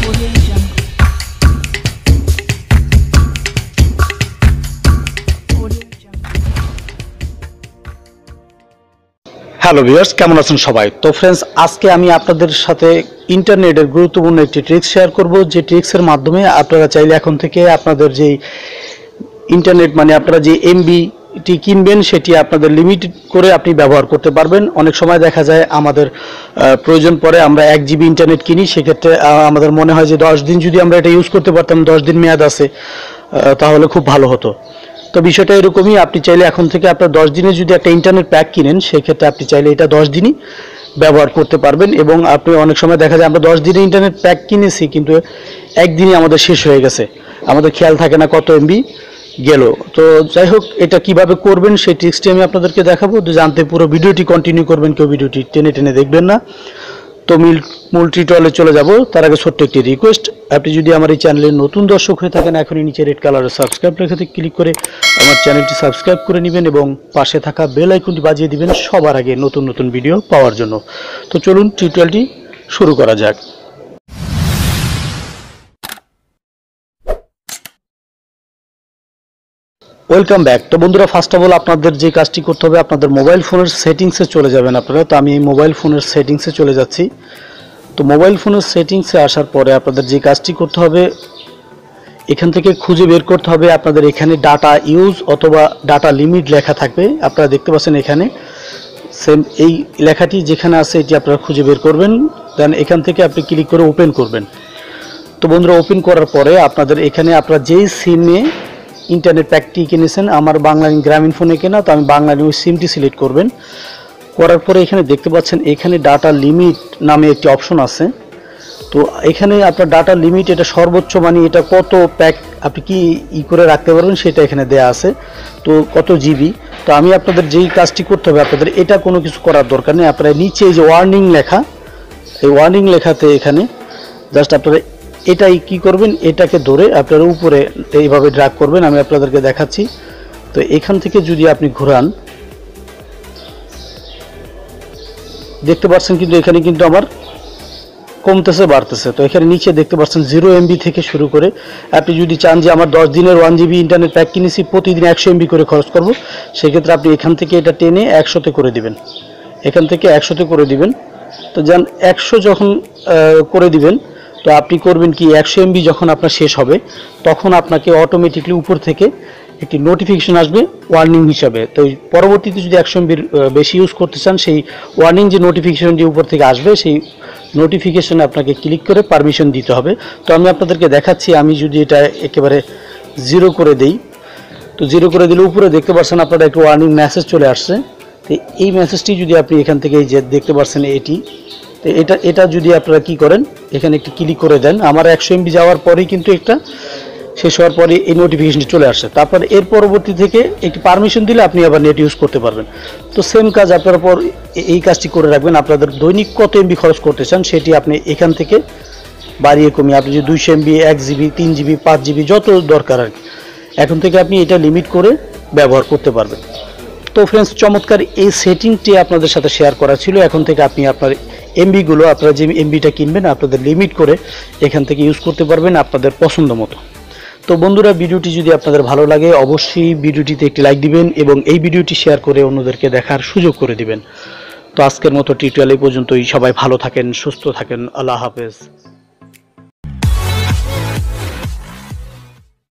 Hello viewers, কেমন আছেন সবাই? তো ফ্রেন্ডস, আজকে আমি আপনাদের সাথে ইন্টারনেটের গুরুত্বপূর্ণ একটি ট্রিক্স শেয়ার করব, যে ট্রিক্সের মাধ্যমে আপনারা চাইলে এখন থেকে আপনাদের যে ইন্টারনেট মানে আপনারা যে এমবিটি কিনবেন সেটি আপনাদের লিমিট করে আপনি ব্যবহার করতে পারবেন। অনেক সময় দেখা যায় আমাদের প্রয়োজন পড়ে আমরা 1 জিবি ইন্টারনেট কিনি, সেক্ষেত্রে আমাদের মনে হয় যে 10 দিন যদি আমরা এটা ইউজ করতে পারতাম, 10 দিন মেয়াদ আছে, তাহলে খুব ভালো হতো। তো বিষয়টা এরকমই, আপনি চাইলে এখন থেকে আপনার 10 দিনের যদি একটা ইন্টারনেট প্যাক কিনেন, সেক্ষেত্রে আপনি চাইলে এটা 10 দিনই ব্যবহার করতে পারবেন। এবং আপনি অনেক সময় দেখা যায় আমরা 10 দিনের ইন্টারনেট প্যাক কিনেছি, কিন্তু একদিনই আমাদের শেষ হয়ে গেছে, আমাদের খেয়াল থাকে না কত এমবি গেল। তো যাই হোক, এটা কিভাবে করবেন সেই ট্রিক্সটি আমি আপনাদেরকে দেখাবো। তো জানতে পুরো ভিডিওটি কন্টিনিউ করবেন, কেউ ভিডিওটি টেনে টেনে দেখবেন না। তো মূল টিউটোরিয়ালে চলে যাব, তার আগে ছোট্ট একটি রিকোয়েস্ট, আপনি যদি আমার এই চ্যানেলের নতুন দর্শক হয়ে থাকেন, এখনই নিচে রেড কালারের সাবস্ক্রাইব লেখাতে ক্লিক করে আমার চ্যানেলটি সাবস্ক্রাইব করে নেবেন এবং পাশে থাকা বেল আইকনটি বাজিয়ে দিবেন সবার আগে নতুন নতুন ভিডিও পাওয়ার জন্য। তো চলুন টিউটোরিয়ালটি শুরু করা যাক। Welcome back. তো বন্ধুরা, ফার্স্ট অফ অল আপনাদের যে কাজটি করতে হবে, আপনাদের মোবাইল ফোনের সেটিংসে চলে যাবেন আপনারা। তো আমি এই মোবাইল ফোনের সেটিংসে চলে যাচ্ছি। তো মোবাইল ফোনের সেটিংসে আসার পরে আপনাদের যে কাজটি করতে হবে, এখান থেকে খুঁজে বের করতে হবে আপনাদের এখানে ডাটা ইউজ অথবা ডাটা লিমিট লেখা থাকবে। আপনারা দেখতে পাচ্ছেন এখানে সেম এই লেখাটি যেখানে আছে এটি আপনারা খুঁজে বের করবেন, দেন এখান থেকে আপনি ক্লিক করে ওপেন করবেন। তো বন্ধুরা, ওপেন করার পরে আপনাদের এখানে আপনারা যেই সিমে ইন্টারনেট প্যাকটি কিনেছেন, আমার বাংলা গ্রামীণ ফোনে কেনা, তো আমি বাংলা ওই সিমটি সিলেক্ট করবেন। করার পরে এখানে দেখতে পাচ্ছেন এখানে ডাটা লিমিট নামে একটি অপশন আছে। তো এখানে আপনার ডাটা লিমিট এটা সর্বোচ্চ মানে এটা কত প্যাক আপনি কি করে রাখতে পারবেন সেটা এখানে দেয়া আছে, তো কত জিবি। তো আমি আপনাদের যেই কাজটি করতে হবে, আপনাদের এটা কোনো কিছু করার দরকার নেই। আপনারা নিচে এই যে ওয়ার্নিং লেখা, এই ওয়ার্নিং লেখাতে এখানে জাস্ট আপনারা এটাই কি করবেন, এটাকে ধরে আপনারা উপরে এইভাবে ড্র্যাগ করবেন। আমি আপনাদেরকে দেখাচ্ছি। তো এখান থেকে যদি আপনি ঘোরান, দেখতে পাচ্ছেন কিন্তু এখানে কিন্তু আমার কমতেছে বাড়তেছে। তো এখানে নিচে দেখতে পাচ্ছেন 0 এমবি থেকে শুরু করে আপনি যদি চান যে আমার 10 দিনের 1 জিবি ইন্টারনেট প্যাক কিনেছি, প্রতিদিন 100 এমবি করে খরচ করব, সেক্ষেত্রে আপনি এখান থেকে এটা টেনে 100তে করে দিবেন, এখান থেকে 100তে করে দিবেন। তো যান 100 যখন করে দিবেন, তো আপনি করবেন কি 100 এমবি যখন আপনার শেষ হবে, তখন আপনাকে অটোমেটিকলি উপর থেকে একটি নোটিফিকেশন আসবে ওয়ার্নিং হিসাবে। তো পরবর্তীতে যদি 100 এমবির বেশি ইউজ করতে চান, সেই ওয়ার্নিং যে নোটিফিকেশনটি উপর থেকে আসবে, সেই নোটিফিকেশনে আপনাকে ক্লিক করে পারমিশন দিতে হবে। তো আমি আপনাদেরকে দেখাচ্ছি, আমি যদি এটা একেবারে 0 করে দেই, তো 0 করে দিলে উপরে দেখতে পাচ্ছেন আপনারা একটু ওয়ার্নিং মেসেজ চলে আসছে। তো এই মেসেজটি যদি আপনি এখান থেকে এই যে দেখতে পাচ্ছেন এটি, তো এটা যদি আপনারা কি করেন, এখানে একটি ক্লিক করে দেন। আমার 100 এমবি যাওয়ার পরেই কিন্তু একটা শেষ হওয়ার পরে এই নোটিফিকেশনটি চলে আসছে। তারপর এর পরবর্তী থেকে একটি পারমিশন দিলে আপনি আবার নেট ইউজ করতে পারবেন। তো সেম কাজ আপনারা পর এই কাজটি করে রাখবেন। আপনাদের দৈনিক কত এমবি খরচ করতে চান সেটি আপনি এখান থেকে বাড়িয়ে কমিয়ে, আপনি যদি 200 এমবি, 1 জিবি, 3 জিবি, 5 জিবি যত দরকার আর কি, এখন থেকে আপনি এটা লিমিট করে ব্যবহার করতে পারবেন। তো ফ্রেন্ডস, চমৎকার এই সেটিংটি আপনাদের সাথে শেয়ার করা ছিল। এখন থেকে আপনি আপনার এমবিগুলো, আপনারা যে এমবিটা কিনবেন, আপনাদের লিমিট করে এখান থেকে ইউজ করতে পারবেন আপনাদের পছন্দ মতো। তো বন্ধুরা, ভিডিওটি যদি আপনাদের ভালো লাগে, অবশ্যই ভিডিওটিতে একটি লাইক দিবেন এবং এই ভিডিওটি শেয়ার করে অন্যদেরকে দেখার সুযোগ করে দিবেন। তো আজকের মতো টিউটোরিয়াল এই পর্যন্তই। সবাই ভালো থাকেন, সুস্থ থাকেন। আল্লাহ হাফেজ।